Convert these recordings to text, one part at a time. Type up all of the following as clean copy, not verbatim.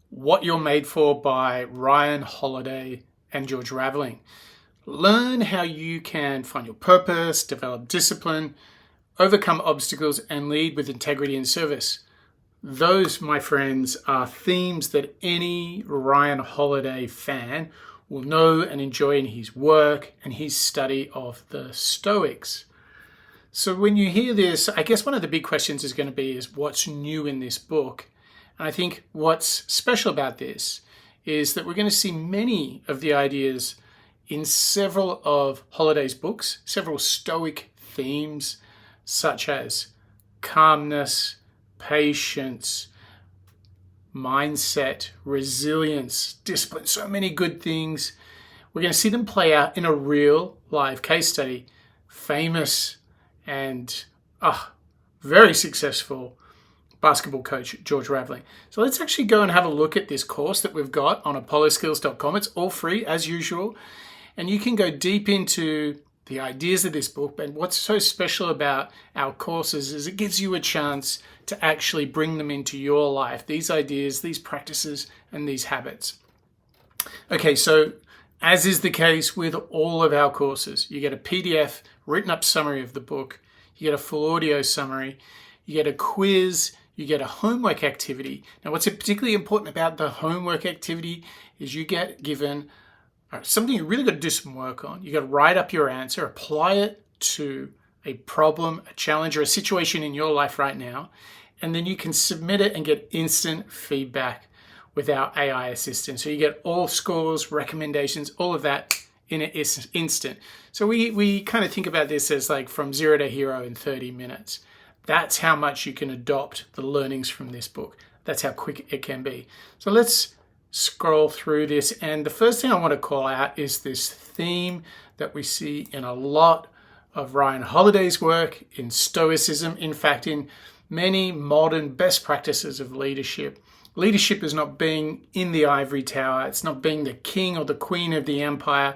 What You're Made For by Ryan Holiday and George Raveling. Learn how you can find your purpose, develop discipline, overcome obstacles, and lead with integrity and service. Those, my friends, are themes that any Ryan Holiday fan will know and enjoy in his work and his study of the Stoics. So when you hear this, I guess one of the big questions is going to be what's new in this book? And I think what's special about this is that we're going to see many of the ideas in several of Holiday's books, several Stoic themes such as calmness, patience, mindset, resilience, discipline, so many good things. We're going to see them play out in a real live case study. Famous and very successful basketball coach George Raveling. So let's actually go and have a look at this course that we've got on apolloskills.com. It's all free as usual. And you can go deep into the ideas of this book. And what's so special about our courses is it gives you a chance to actually bring them into your life. These ideas, these practices, and these habits. Okay, so as is the case with all of our courses, you get a PDF written up summary of the book, you get a full audio summary, you get a quiz, you get a homework activity. Now, what's particularly important about the homework activity is you get given something you really got to do some work on. You got to write up your answer, apply it to a problem, a challenge, or a situation in your life right now, and then you can submit it and get instant feedback with our AI assistant. So you get all scores, recommendations, all of that in an instant. So we kind of think about this as like from 0 to hero in 30 minutes. That's how much you can adopt the learnings from this book. That's how quick it can be. So let's scroll through this. And the first thing I want to call out is this theme that we see in a lot of Ryan Holiday's work, in Stoicism, in fact, in many modern best practices of leadership. Leadership is not being in the ivory tower. It's not being the king or the queen of the empire.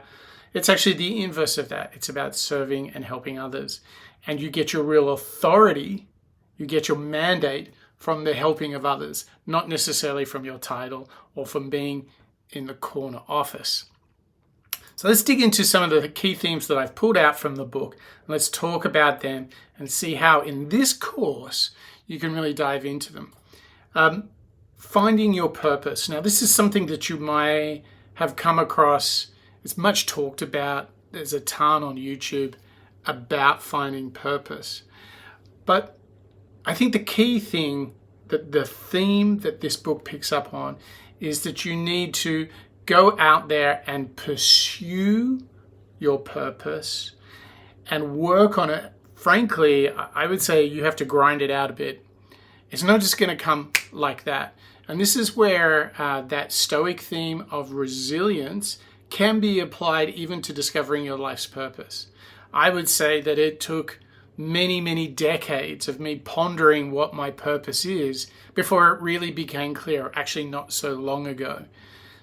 It's actually the inverse of that. It's about serving and helping others. And you get your real authority, you get your mandate from the helping of others, not necessarily from your title or from being in the corner office. So let's dig into some of the key themes that I've pulled out from the book. Let's talk about them and see how in this course you can really dive into them. Finding your purpose. Now, this is something that you might have come across. It's much talked about. There's a ton on YouTube about finding purpose. But I think the key thing, that the theme that this book picks up on, is that you need to go out there and pursue your purpose and work on it. Frankly, I would say you have to grind it out a bit. It's not just going to come like that. And this is where that Stoic theme of resilience can be applied even to discovering your life's purpose. I would say that it took many, many decades of me pondering what my purpose is before it really became clear, actually not so long ago.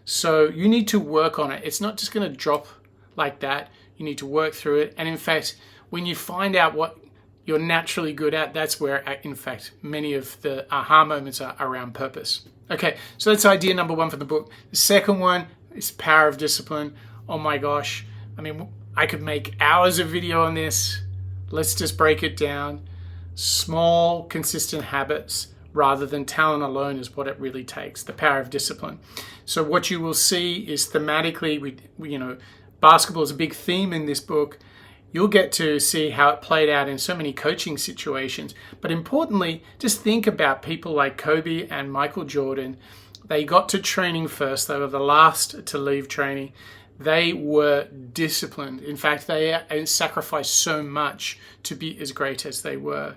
So you need to work on it. It's not just going to drop like that. You need to work through it. And in fact, when you find out what you're naturally good at, that's where, in fact, many of the aha moments are around purpose. Okay, so that's idea number one from the book. The second one is power of discipline. Oh my gosh. I mean, I could make hours of video on this. Let's just break it down. Small, consistent habits rather than talent alone is what it really takes, the power of discipline. So what you will see is thematically, basketball is a big theme in this book. You'll get to see how it played out in so many coaching situations. But importantly, just think about people like Kobe and Michael Jordan. They got to training first. They were the last to leave training. They were disciplined. In fact, they sacrificed so much to be as great as they were.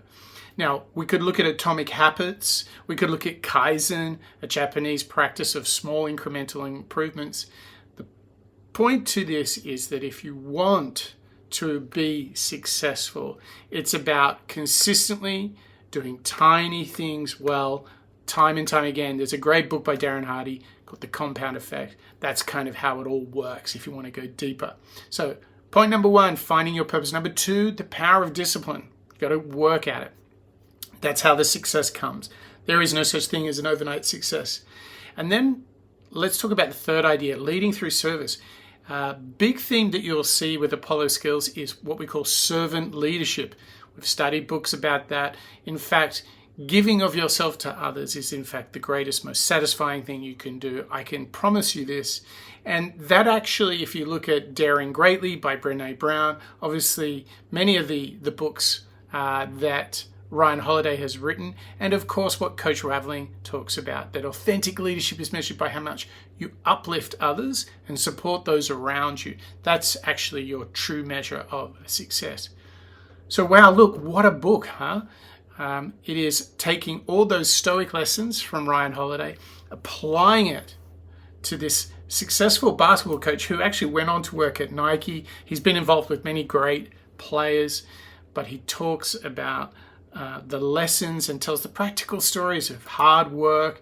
Now, we could look at atomic habits. We could look at Kaizen, a Japanese practice of small incremental improvements. The point to this is that if you want to be successful, it's about consistently doing tiny things well, time and time again. There's a great book by Darren Hardy called The Compound Effect. That's kind of how it all works if you want to go deeper. So point number one, finding your purpose. Number two, the power of discipline. You've got to work at it. That's how the success comes. There is no such thing as an overnight success. And then let's talk about the third idea, leading through service. Big theme that you'll see with Apollo skills is what we call servant leadership. We've studied books about that. In fact, giving of yourself to others is in fact the greatest, most satisfying thing you can do. I can promise you this. And that actually, if you look at Daring Greatly by Brené Brown, obviously many of the books that Ryan Holiday has written, and of course what Coach Raveling talks about, that authentic leadership is measured by how much you uplift others and support those around you. That's actually your true measure of success. So wow, look, what a book, huh? It is taking all those Stoic lessons from Ryan Holiday, applying it to this successful basketball coach who actually went on to work at Nike. He's been involved with many great players, but he talks about the lessons and tells the practical stories of hard work.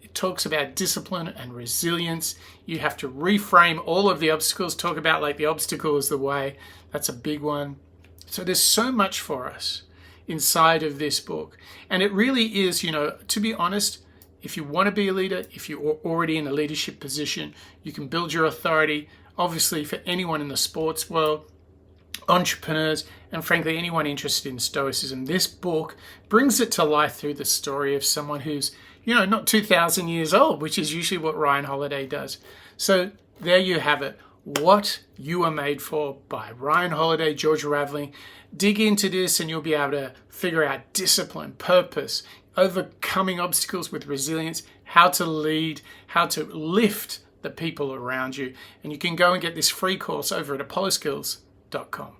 It talks about discipline and resilience. You have to reframe all of the obstacles, talk about like the obstacle is the way. That's a big one. So there's so much for us inside of this book. And it really is, to be honest, if you want to be a leader, if you're already in a leadership position, you can build your authority. Obviously, for anyone in the sports world, entrepreneurs, and frankly, anyone interested in Stoicism, this book brings it to life through the story of someone who's, not 2,000 years old, which is usually what Ryan Holiday does. So there you have it. What You Are Made For by Ryan Holiday, George Raveling. Dig into this and you'll be able to figure out discipline, purpose, overcoming obstacles with resilience, how to lead, how to lift the people around you. And you can go and get this free course over at apolloskills.com.